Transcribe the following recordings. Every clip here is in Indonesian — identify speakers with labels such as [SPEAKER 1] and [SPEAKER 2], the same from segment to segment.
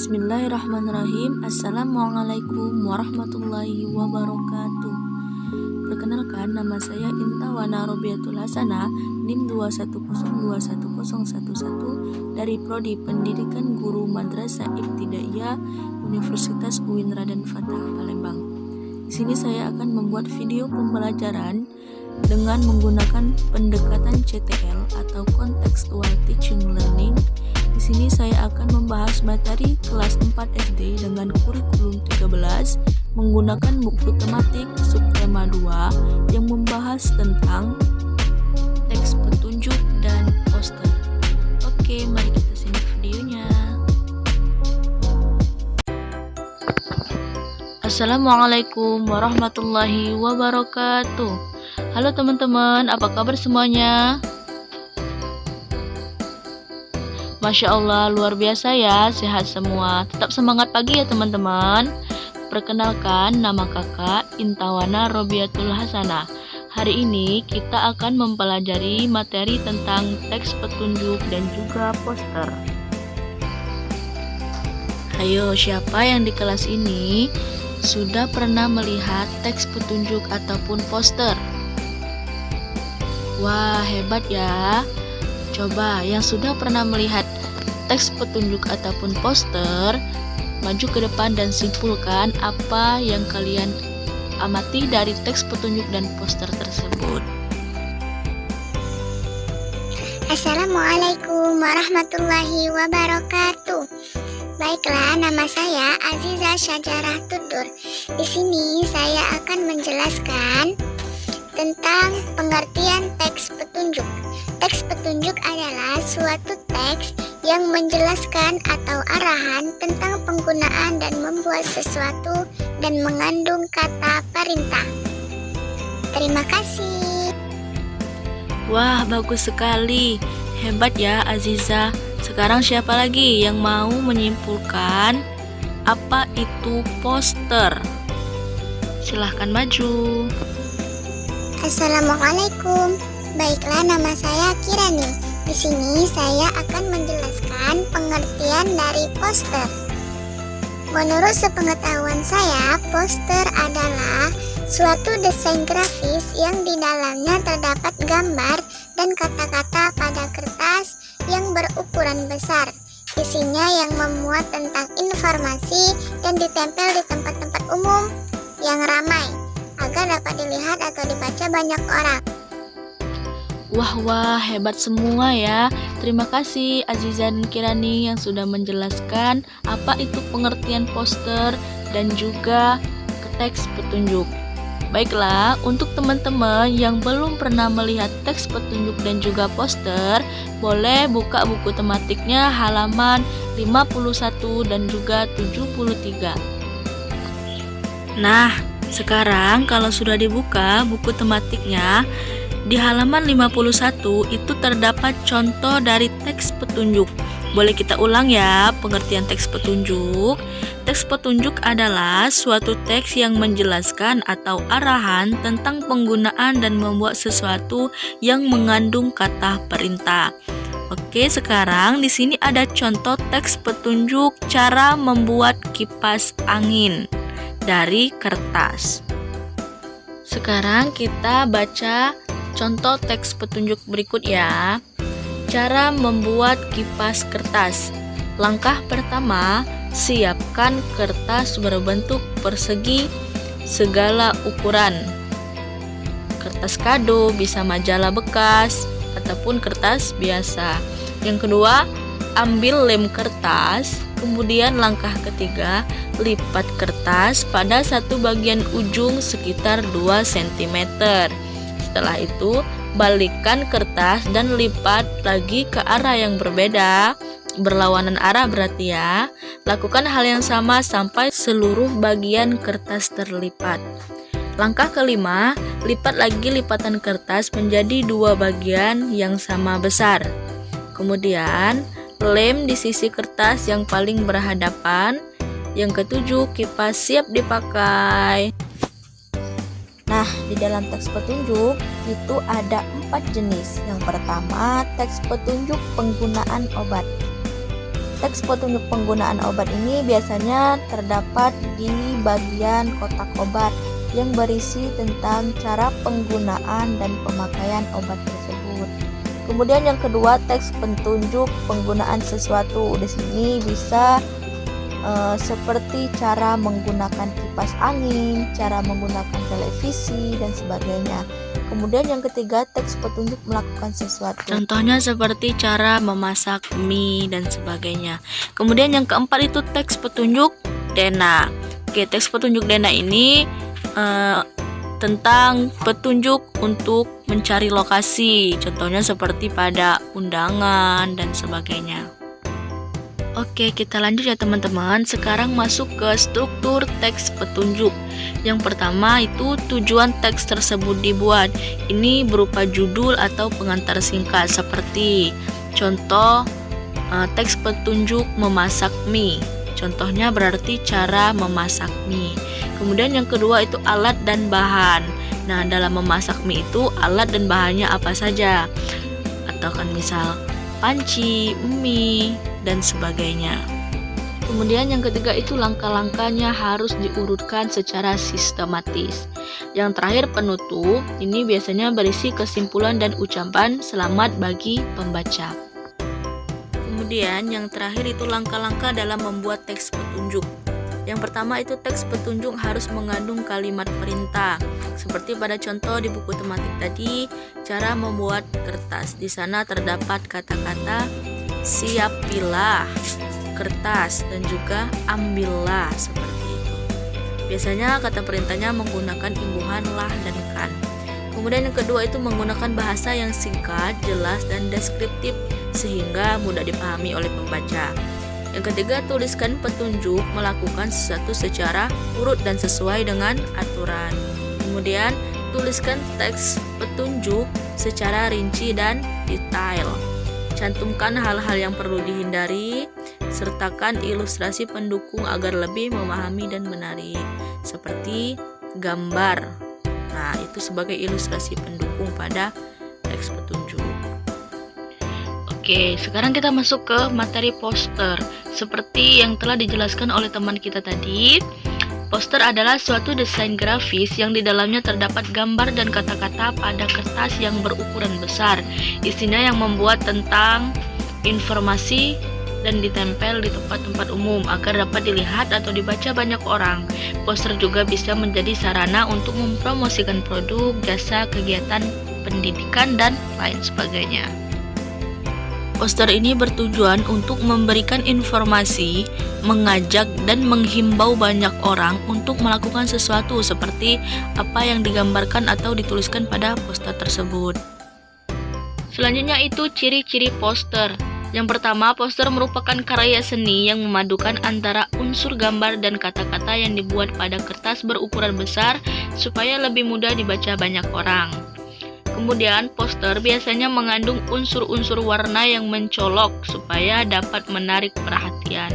[SPEAKER 1] Bismillahirrahmanirrahim. Assalamualaikum warahmatullahi wabarakatuh. Perkenalkan, nama saya Intawana Robiatul Hasanah, NIM 210210111 dari Prodi Pendidikan Guru Madrasah Ibtidaiyah Universitas UIN Raden Fatah Palembang. Di sini saya akan membuat video pembelajaran dengan menggunakan pendekatan CTL atau Contextual Teaching Learning. Di sini saya akan membahas materi kelas 4 SD dengan kurikulum 13 menggunakan buku tematik subtema 2 yang membahas tentang teks petunjuk dan poster. Oke, mari kita simak videonya. Assalamualaikum warahmatullahi wabarakatuh. Halo teman-teman, apa kabar semuanya? Masya Allah, luar biasa ya, sehat semua. Tetap semangat pagi ya teman-teman. Perkenalkan, nama kakak Intawana Robiatul Hasanah. Hari ini kita akan mempelajari materi tentang teks petunjuk dan juga poster. Ayo, siapa yang di kelas ini sudah pernah melihat teks petunjuk ataupun poster? Wah, hebat ya. Coba yang sudah pernah melihat teks petunjuk ataupun poster, maju ke depan dan simpulkan apa yang kalian amati dari teks petunjuk dan poster tersebut.
[SPEAKER 2] Assalamualaikum warahmatullahi wabarakatuh. Baiklah, nama saya Aziza Syajarah Tudur. Di sini saya akan menjelaskan tentang pengertian teks petunjuk. Teks petunjuk adalah suatu teks yang menjelaskan atau arahan tentang penggunaan dan membuat sesuatu dan mengandung kata perintah. Terima kasih.
[SPEAKER 1] Wah, bagus sekali. Hebat ya Aziza. Sekarang siapa lagi yang mau menyimpulkan apa itu poster? Silahkan maju.
[SPEAKER 2] Assalamualaikum. Baiklah, nama saya Kirani. Di sini saya akan menjelaskan pengertian dari poster. Menurut sepengetahuan saya, poster adalah suatu desain grafis yang di dalamnya terdapat gambar dan kata-kata pada kertas yang berukuran besar. Isinya yang memuat tentang informasi dan ditempel di tempat-tempat umum yang ramai agar dapat dilihat atau dibaca banyak orang.
[SPEAKER 1] Wah, hebat semua ya. Terima kasih Aziza dan Kirani yang sudah menjelaskan apa itu pengertian poster dan juga teks petunjuk. Baiklah, untuk teman-teman yang belum pernah melihat teks petunjuk dan juga poster, boleh buka buku tematiknya halaman 51 dan juga 73. Nah, sekarang kalau sudah dibuka buku tematiknya, di halaman 51 itu terdapat contoh dari teks petunjuk. Boleh kita ulang ya pengertian teks petunjuk. Teks petunjuk adalah suatu teks yang menjelaskan atau arahan tentang penggunaan dan membuat sesuatu yang mengandung kata perintah. Oke, sekarang di sini ada contoh teks petunjuk cara membuat kipas angin dari kertas. Sekarang kita baca contoh teks petunjuk berikut ya. Cara membuat kipas kertas. Langkah pertama, siapkan kertas berbentuk persegi segala ukuran. Kertas kado, bisa majalah bekas ataupun kertas biasa. Yang kedua, ambil lem kertas. Kemudian langkah ketiga, lipat kertas pada satu bagian ujung sekitar 2 cm. Setelah itu, balikkan kertas dan lipat lagi ke arah yang berbeda, berlawanan arah berarti ya. Lakukan hal yang sama sampai seluruh bagian kertas terlipat. Langkah kelima, lipat lagi lipatan kertas menjadi 2 bagian yang sama besar. Kemudian, lem di sisi kertas yang paling berhadapan. Yang ketujuh, kipas siap dipakai. Nah, di dalam teks petunjuk itu ada 4 jenis. Yang pertama, teks petunjuk penggunaan obat. teks petunjuk penggunaan obat ini biasanya terdapat di bagian kotak obat yang berisi tentang cara penggunaan dan pemakaian obat tersebut. Kemudian yang kedua, teks petunjuk penggunaan sesuatu. Di sini bisa seperti cara menggunakan kipas angin, cara menggunakan televisi, dan sebagainya. Kemudian yang ketiga, teks petunjuk melakukan sesuatu. Contohnya seperti cara memasak mie dan sebagainya. Kemudian yang keempat itu teks petunjuk dena. Oke, teks petunjuk dena ini tentang petunjuk untuk mencari lokasi. Contohnya seperti pada undangan dan sebagainya. Oke, kita lanjut ya teman-teman. Sekarang masuk ke struktur teks petunjuk. Yang pertama itu tujuan teks tersebut dibuat. Ini berupa judul atau pengantar singkat seperti contoh teks petunjuk memasak mie. Contohnya berarti cara memasak mie. Kemudian yang kedua itu alat dan bahan. Nah, dalam memasak mie itu alat dan bahannya apa saja? Atau kan misal panci, mie, dan sebagainya. Kemudian yang ketiga itu langkah-langkahnya harus diurutkan secara sistematis. Yang terakhir penutup, ini biasanya berisi kesimpulan dan ucapan selamat bagi pembaca. Kemudian yang terakhir itu langkah-langkah dalam membuat teks petunjuk. Yang pertama itu teks petunjuk harus mengandung kalimat perintah. Seperti pada contoh di buku tematik tadi, cara membuat kertas. Di sana terdapat kata-kata siapilah kertas dan juga ambillah, seperti itu. Biasanya kata perintahnya menggunakan imbuhan lah dan kan. Kemudian yang kedua itu menggunakan bahasa yang singkat, jelas, dan deskriptif sehingga mudah dipahami oleh pembaca. Yang ketiga, tuliskan petunjuk melakukan sesuatu secara urut dan sesuai dengan aturan. Kemudian, tuliskan teks petunjuk secara rinci dan detail. Cantumkan hal-hal yang perlu dihindari, sertakan ilustrasi pendukung agar lebih memahami dan menarik, seperti gambar. Nah, itu sebagai ilustrasi pendukung pada teks petunjuk. Oke, sekarang kita masuk ke materi poster. Seperti yang telah dijelaskan oleh teman kita tadi, poster adalah suatu desain grafis yang di dalamnya terdapat gambar dan kata-kata pada kertas yang berukuran besar. Isinya yang membuat tentang informasi dan ditempel di tempat-tempat umum agar dapat dilihat atau dibaca banyak orang. Poster juga bisa menjadi sarana untuk mempromosikan produk, jasa, kegiatan pendidikan, dan lain sebagainya. Poster ini bertujuan untuk memberikan informasi, mengajak dan menghimbau banyak orang untuk melakukan sesuatu seperti apa yang digambarkan atau dituliskan pada poster tersebut. Selanjutnya itu ciri-ciri poster. Yang pertama, poster merupakan karya seni yang memadukan antara unsur gambar dan kata-kata yang dibuat pada kertas berukuran besar supaya lebih mudah dibaca banyak orang. Kemudian, poster biasanya mengandung unsur-unsur warna yang mencolok supaya dapat menarik perhatian.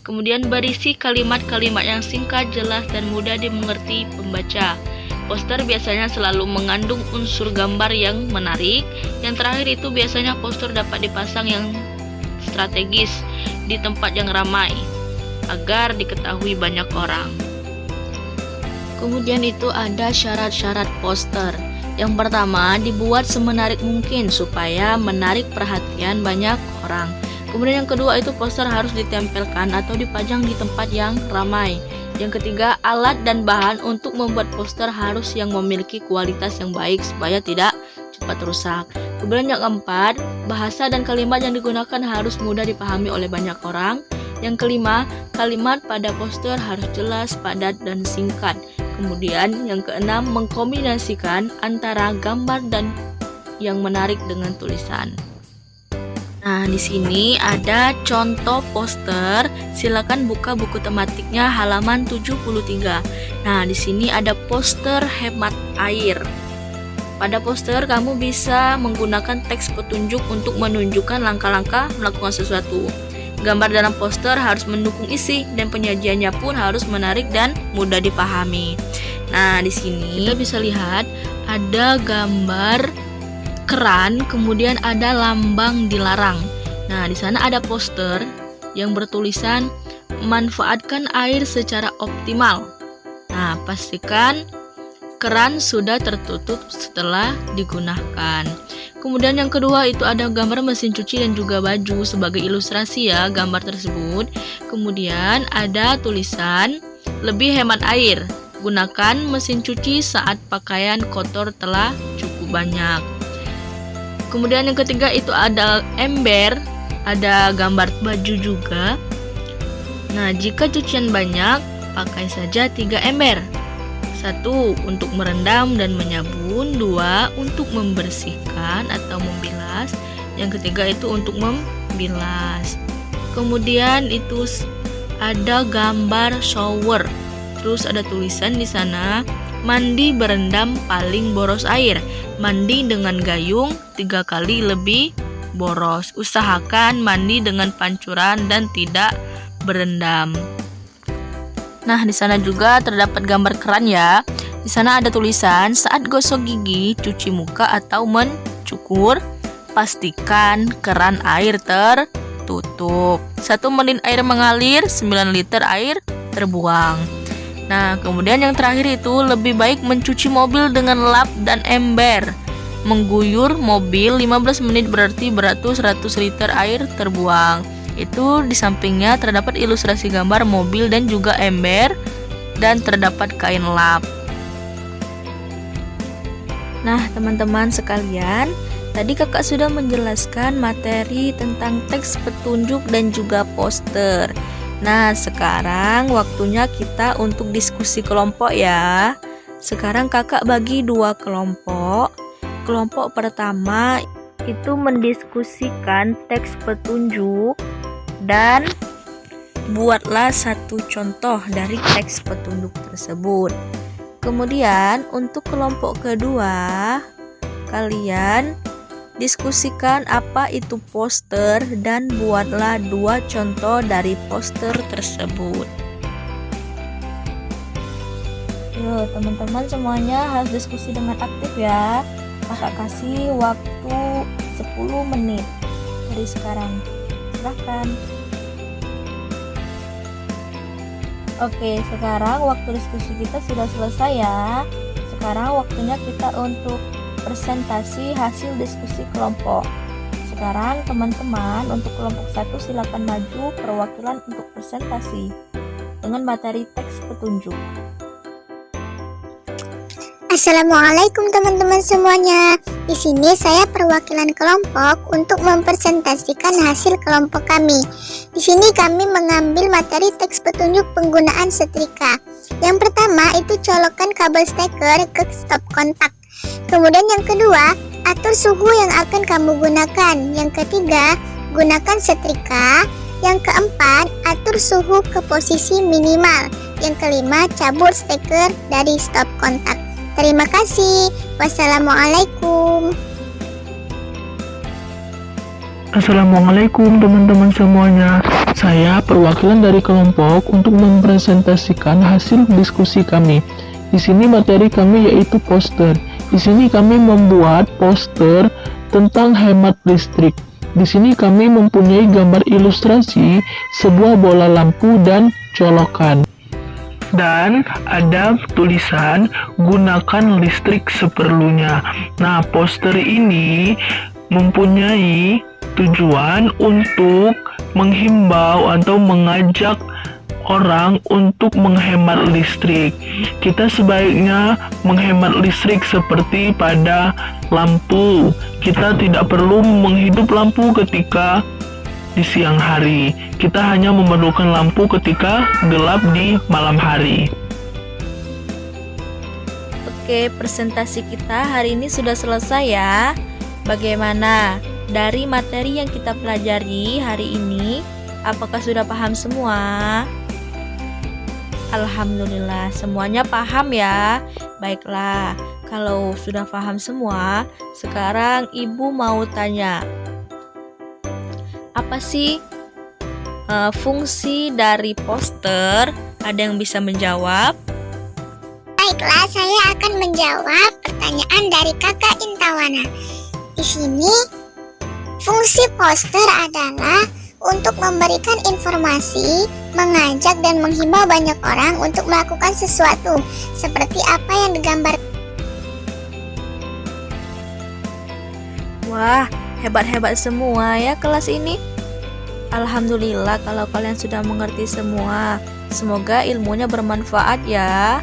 [SPEAKER 1] Kemudian, berisi kalimat-kalimat yang singkat, jelas, dan mudah dimengerti pembaca. Poster biasanya selalu mengandung unsur gambar yang menarik. Yang terakhir itu biasanya poster dapat dipasang yang strategis di tempat yang ramai agar diketahui banyak orang. Kemudian itu ada syarat-syarat poster. Yang pertama, dibuat semenarik mungkin supaya menarik perhatian banyak orang. Kemudian yang kedua itu poster harus ditempelkan atau dipajang di tempat yang ramai. Yang ketiga, alat dan bahan untuk membuat poster harus yang memiliki kualitas yang baik supaya tidak cepat rusak. Kemudian yang keempat, bahasa dan kalimat yang digunakan harus mudah dipahami oleh banyak orang. Yang kelima, kalimat pada poster harus jelas, padat, dan singkat. Kemudian yang keenam, mengkombinasikan antara gambar dan yang menarik dengan tulisan. Nah, di sini ada contoh poster. Silakan buka buku tematiknya halaman 73. Nah, di sini ada poster hemat air. Pada poster kamu bisa menggunakan teks petunjuk untuk menunjukkan langkah-langkah melakukan sesuatu. Gambar dalam poster harus mendukung isi dan penyajiannya pun harus menarik dan mudah dipahami. Nah, di sini kita bisa lihat ada gambar keran, kemudian ada lambang dilarang. Nah, di sana ada poster yang bertulisan manfaatkan air secara optimal. Nah, pastikan keran sudah tertutup setelah digunakan. Kemudian yang kedua itu ada gambar mesin cuci dan juga baju sebagai ilustrasi ya gambar tersebut. Kemudian ada tulisan lebih hemat air. Gunakan mesin cuci saat pakaian kotor telah cukup banyak. Kemudian yang ketiga itu ada ember, ada gambar baju juga. Nah, jika cucian banyak, pakai saja 3 ember. 1 untuk merendam dan menyabun, 2 untuk membersihkan atau membilas, yang ketiga itu untuk membilas. Kemudian itu ada gambar shower. Terus ada tulisan di sana, mandi berendam paling boros air. Mandi dengan gayung 3 kali lebih boros. Usahakan mandi dengan pancuran dan tidak berendam. Nah, di sana juga terdapat gambar keran ya. Di sana ada tulisan, saat gosok gigi, cuci muka atau mencukur, pastikan keran air tertutup. 1 menit air mengalir, 9 liter air terbuang. Nah, kemudian yang terakhir itu lebih baik mencuci mobil dengan lap dan ember. Mengguyur mobil 15 menit berarti beratus 100 liter air terbuang. Itu di sampingnya terdapat ilustrasi gambar mobil dan juga ember dan terdapat kain lap. Nah, teman-teman sekalian, tadi kakak sudah menjelaskan materi tentang teks petunjuk dan juga poster. Nah, sekarang waktunya kita untuk diskusi kelompok ya. Sekarang kakak bagi 2 kelompok. Kelompok pertama itu mendiskusikan teks petunjuk dan buatlah 1 contoh dari teks petunjuk tersebut. Kemudian untuk kelompok kedua, kalian diskusikan apa itu poster dan buatlah 2 contoh dari poster tersebut. Yuk, teman-teman semuanya harus diskusi dengan aktif ya. Kakak kasih waktu 10 menit dari sekarang. Silahkan. Oke, sekarang waktu diskusi kita sudah selesai ya. Sekarang waktunya kita untuk presentasi hasil diskusi kelompok. Sekarang teman-teman untuk kelompok 1 silakan maju perwakilan untuk presentasi dengan materi teks petunjuk.
[SPEAKER 2] Assalamualaikum teman-teman semuanya. Di sini saya perwakilan kelompok untuk mempresentasikan hasil kelompok kami. Di sini kami mengambil materi teks petunjuk penggunaan setrika. Yang pertama itu colokan kabel steker ke stop kontak. Kemudian yang kedua, atur suhu yang akan kamu gunakan. Yang ketiga, gunakan setrika. Yang keempat, atur suhu ke posisi minimal. Yang kelima, cabut steker dari stop kontak. Terima kasih. Wassalamualaikum.
[SPEAKER 3] Assalamualaikum teman-teman semuanya. Saya perwakilan dari kelompok untuk mempresentasikan hasil diskusi kami. Di sini materi kami yaitu poster. Di sini kami membuat poster tentang hemat listrik. Di sini kami mempunyai gambar ilustrasi sebuah bola lampu dan colokan. Dan ada tulisan gunakan listrik seperlunya. Nah, poster ini mempunyai tujuan untuk menghimbau atau mengajak orang untuk menghemat listrik. Kita sebaiknya menghemat listrik seperti pada lampu. Kita tidak perlu menghidup lampu ketika di siang hari. Kita hanya memerlukan lampu ketika gelap di malam hari.
[SPEAKER 1] Oke, presentasi kita hari ini sudah selesai ya. Bagaimana dari materi yang kita pelajari hari ini? Apakah sudah paham semua? Alhamdulillah, semuanya paham ya. Baiklah, kalau sudah paham semua, sekarang Ibu mau tanya. Apa sih fungsi dari poster? Ada yang bisa menjawab?
[SPEAKER 2] Baiklah, saya akan menjawab pertanyaan dari Kakak Intawana. Di sini, fungsi poster adalah untuk memberikan informasi, mengajak dan menghimbau banyak orang untuk melakukan sesuatu seperti apa yang digambar.
[SPEAKER 1] Wah, hebat-hebat semua ya kelas ini. Alhamdulillah kalau kalian sudah mengerti semua. Semoga ilmunya bermanfaat ya.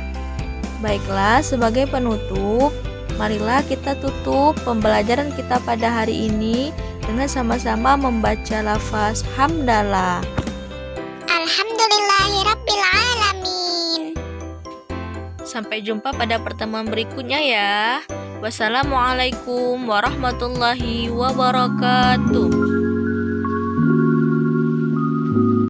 [SPEAKER 1] Baiklah, sebagai penutup, marilah kita tutup pembelajaran kita pada hari ini dengan sama-sama membaca lafaz hamdalah.
[SPEAKER 2] Alhamdulillahirabbil alamin.
[SPEAKER 1] Sampai jumpa pada pertemuan berikutnya ya. Wassalamualaikum warahmatullahi wabarakatuh.